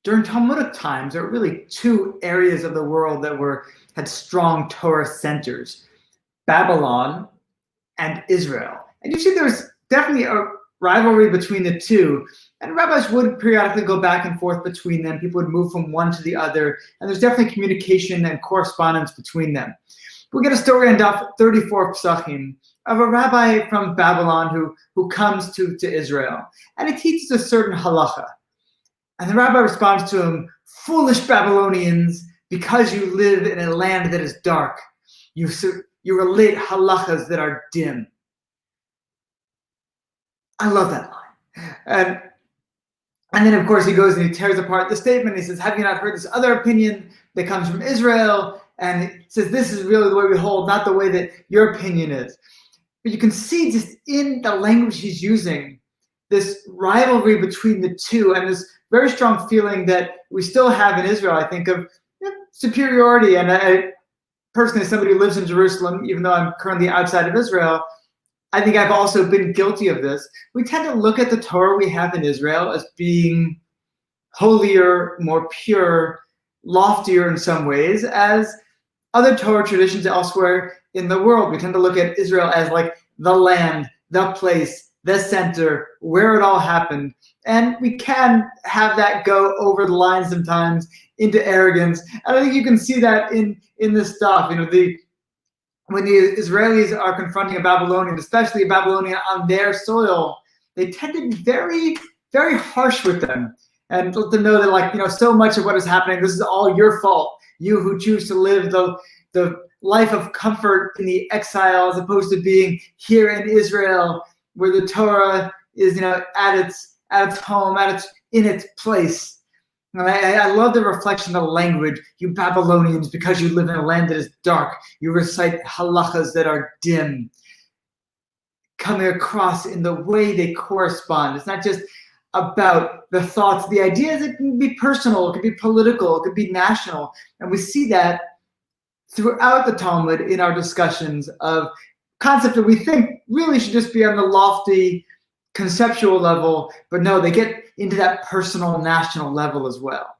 During Talmudic times, there were really two areas of the world that had strong Torah centers: Babylon and Israel. And you see there's definitely a rivalry between the two. And rabbis would periodically go back and forth between them. People would move from one to the other. And there's definitely communication and correspondence between them. We get a story in Daf 34 Pesachim of a rabbi from Babylon who comes to Israel. And he teaches a certain halacha. And the rabbi responds to him, "Foolish Babylonians, because you live in a land that is dark, you relate halachas that are dim." I love that line. And then, of course, he goes and he tears apart the statement. He says, "Have you not heard this other opinion that comes from Israel?" And he says, "This is really the way we hold, not the way that your opinion is." But you can see just in the language he's using, this rivalry between the two and this very strong feeling that we still have in Israel, I think, of superiority. And I personally, as somebody who lives in Jerusalem, even though I'm currently outside of Israel, I think I've also been guilty of this. We tend to look at the Torah we have in Israel as being holier, more pure, loftier in some ways, as other Torah traditions elsewhere in the world. We tend to look at Israel as like the land, the place, the center, where it all happened. And we can have that go over the line sometimes into arrogance. And I think you can see that in this stuff. When the Israelis are confronting a Babylonian, especially a Babylonian on their soil, they tend to be very, very harsh with them and let them know that, so much of what is happening, this is all your fault. You who choose to live the life of comfort in the exile, as opposed to being here in Israel, where the Torah is, at its home, in its place. And I love the reflection of the language. You Babylonians, because you live in a land that is dark, you recite halachas that are dim, coming across in the way they correspond. It's not just about the thoughts, the ideas. It can be personal, it could be political, it could be national. And we see that throughout the Talmud in our discussions of concepts that we think really should just be on the lofty conceptual level, but no, they get into that personal, national level as well.